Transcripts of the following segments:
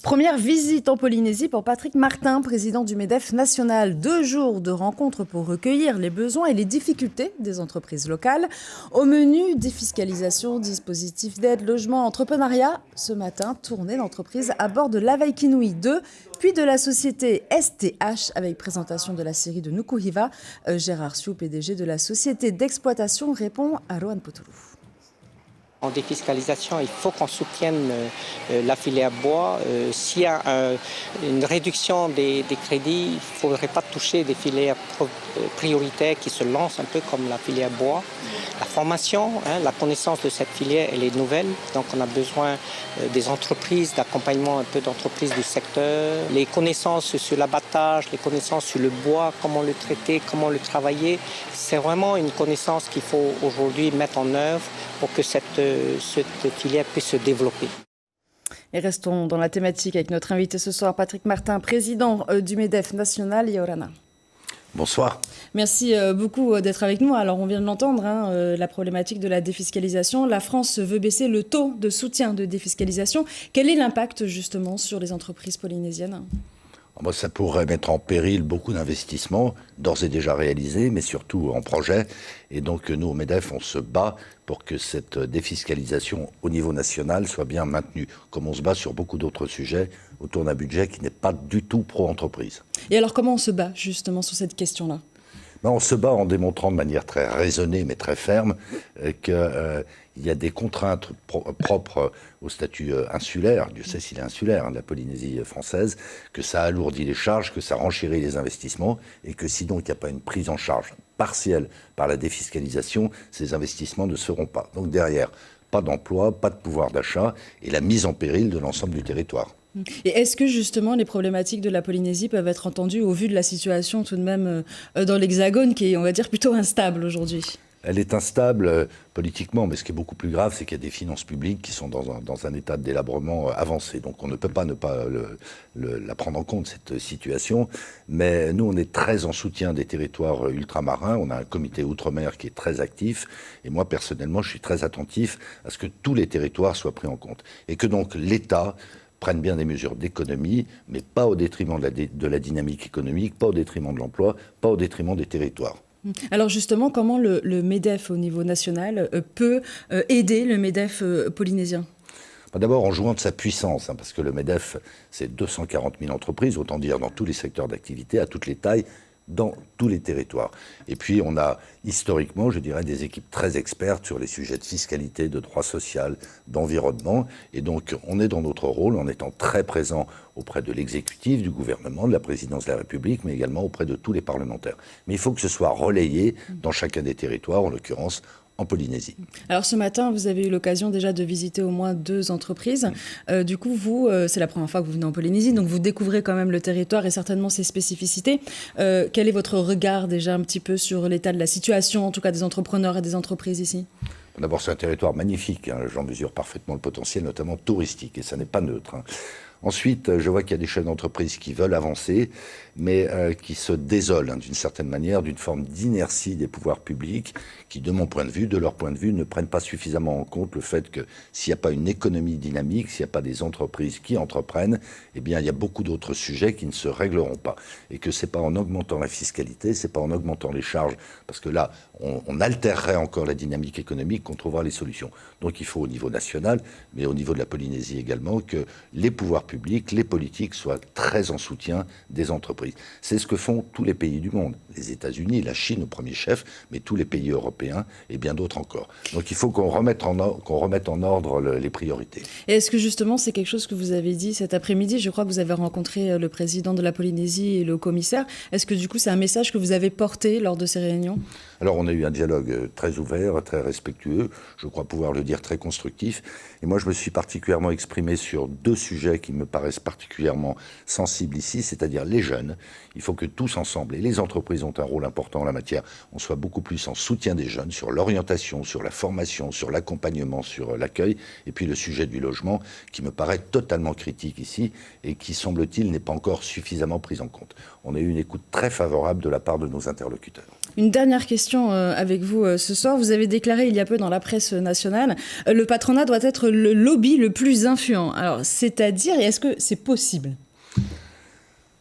Première visite en Polynésie pour Patrick Martin, président du MEDEF national. 2 jours de rencontres pour recueillir les besoins et les difficultés des entreprises locales. Au menu, défiscalisation, dispositifs d'aide, logement, entrepreneuriat. Ce matin, tournée d'entreprise à bord de l'Avaikinoui 2, puis de la société STH avec présentation de la série de Nukuhiva. Gérard Siou, PDG de la société d'exploitation, répond à Rohan Potoulou. En défiscalisation, il faut qu'on soutienne la filière bois. S'il y a une réduction des crédits, il ne faudrait pas toucher des filières prioritaires qui se lancent un peu comme la filière bois. La formation, la connaissance de cette filière, elle est nouvelle. Donc on a besoin des entreprises, d'accompagnement un peu d'entreprises du secteur. Les connaissances sur l'abattage, les connaissances sur le bois, comment le traiter, comment le travailler. C'est vraiment une connaissance qu'il faut aujourd'hui mettre en œuvre pour que cette filière puisse se développer. Et restons dans la thématique avec notre invité ce soir, Patrick Martin, président du MEDEF national, Yorana. Bonsoir. Merci beaucoup d'être avec nous. Alors, on vient de l'entendre, la problématique de la défiscalisation. La France veut baisser le taux de soutien de défiscalisation. Quel est l'impact justement sur les entreprises polynésiennes ? Ça pourrait mettre en péril beaucoup d'investissements, d'ores et déjà réalisés, mais surtout en projet. Et donc, nous, au MEDEF, on se bat pour que cette défiscalisation au niveau national soit bien maintenue, comme on se bat sur beaucoup d'autres sujets autour d'un budget qui n'est pas du tout pro-entreprise. Et alors, comment on se bat justement sur cette question-là ? On se bat en démontrant de manière très raisonnée mais très ferme qu'il y a des contraintes propres au statut insulaire, Dieu sait s'il est insulaire, de la Polynésie française, que ça alourdit les charges, que ça renchérit les investissements et que si donc il n'y a pas une prise en charge partielle par la défiscalisation, ces investissements ne seront pas. Donc derrière, pas d'emploi, pas de pouvoir d'achat et la mise en péril de l'ensemble du territoire. Et est-ce que justement les problématiques de la Polynésie peuvent être entendues au vu de la situation tout de même dans l'Hexagone qui est, on va dire, plutôt instable aujourd'hui ? Elle est instable politiquement, mais ce qui est beaucoup plus grave, c'est qu'il y a des finances publiques qui sont dans un état de délabrement avancé. Donc on ne peut pas ne pas la prendre en compte, cette situation. Mais nous, on est très en soutien des territoires ultramarins. On a un comité outre-mer qui est très actif. Et moi, personnellement, je suis très attentif à ce que tous les territoires soient pris en compte. Et que donc l'État prennent bien des mesures d'économie, mais pas au détriment de la dynamique économique, pas au détriment de l'emploi, pas au détriment des territoires. Alors justement, comment le MEDEF au niveau national peut aider le MEDEF polynésien ? D'abord en jouant de sa puissance, parce que le MEDEF, c'est 240 000 entreprises, autant dire dans tous les secteurs d'activité, à toutes les tailles, dans tous les territoires. Et puis on a historiquement, je dirais, des équipes très expertes sur les sujets de fiscalité, de droit social, d'environnement. Et donc on est dans notre rôle en étant très présent auprès de l'exécutif, du gouvernement, de la présidence de la République, mais également auprès de tous les parlementaires. Mais il faut que ce soit relayé dans chacun des territoires, en l'occurrence en Polynésie. Alors ce matin, vous avez eu l'occasion déjà de visiter au moins 2 entreprises. Du coup, vous, c'est la première fois que vous venez en Polynésie, donc vous découvrez quand même le territoire et certainement ses spécificités. Quel est votre regard déjà un petit peu sur l'état de la situation, en tout cas des entrepreneurs et des entreprises ici ? D'abord, c'est un territoire magnifique. J'en mesure parfaitement le potentiel, notamment touristique, et ça n'est pas neutre. Ensuite, je vois qu'il y a des chefs d'entreprise qui veulent avancer, mais qui se désolent d'une certaine manière d'une forme d'inertie des pouvoirs publics qui, de mon point de vue, de leur point de vue, ne prennent pas suffisamment en compte le fait que s'il n'y a pas une économie dynamique, s'il n'y a pas des entreprises qui entreprennent, eh bien, il y a beaucoup d'autres sujets qui ne se régleront pas. Et que c'est pas en augmentant la fiscalité, c'est pas en augmentant les charges, parce que là, on altérerait encore la dynamique économique qu'on trouvera les solutions. Donc il faut au niveau national, mais au niveau de la Polynésie également, que les pouvoirs publics, les politiques soient très en soutien des entreprises. C'est ce que font tous les pays du monde. Les États-Unis, la Chine au premier chef, mais tous les pays européens et bien d'autres encore. Donc il faut qu'on remette en ordre les priorités. Et est-ce que justement c'est quelque chose que vous avez dit cet après-midi ? Je crois que vous avez rencontré le président de la Polynésie et le commissaire. Est-ce que du coup c'est un message que vous avez porté lors de ces réunions ? Alors on a eu un dialogue très ouvert, très respectueux, je crois pouvoir le dire très constructif. Et moi je me suis particulièrement exprimé sur 2 sujets qui me paraissent particulièrement sensibles ici, c'est-à-dire les jeunes. Il faut que tous ensemble, et les entreprises ont un rôle important en la matière, on soit beaucoup plus en soutien des jeunes sur l'orientation, sur la formation, sur l'accompagnement, sur l'accueil, et puis le sujet du logement qui me paraît totalement critique ici et qui, semble-t-il, n'est pas encore suffisamment pris en compte. On a eu une écoute très favorable de la part de nos interlocuteurs. Une dernière question avec vous ce soir. Vous avez déclaré il y a peu dans la presse nationale, le patronat doit être le lobby le plus influent. Alors, c'est-à-dire, et est-ce que c'est possible ?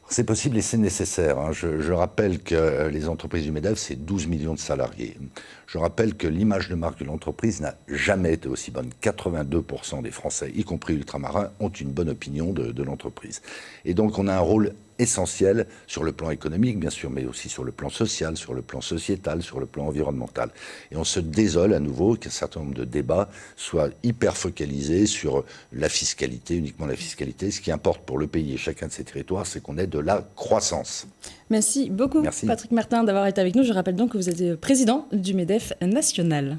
C'est possible et c'est nécessaire. Je rappelle que les entreprises du MEDEF, c'est 12 millions de salariés. Je rappelle que l'image de marque de l'entreprise n'a jamais été aussi bonne. 82% des Français, y compris ultramarins, ont une bonne opinion de l'entreprise. Et donc on a un rôle essentiel sur le plan économique, bien sûr, mais aussi sur le plan social, sur le plan sociétal, sur le plan environnemental. Et on se désole à nouveau qu'un certain nombre de débats soient hyper focalisés sur la fiscalité, uniquement la fiscalité. Ce qui importe pour le pays et chacun de ses territoires, c'est qu'on ait de la croissance. Merci beaucoup, Patrick Martin, d'avoir été avec nous. Je rappelle donc que vous êtes président du MEDEF national.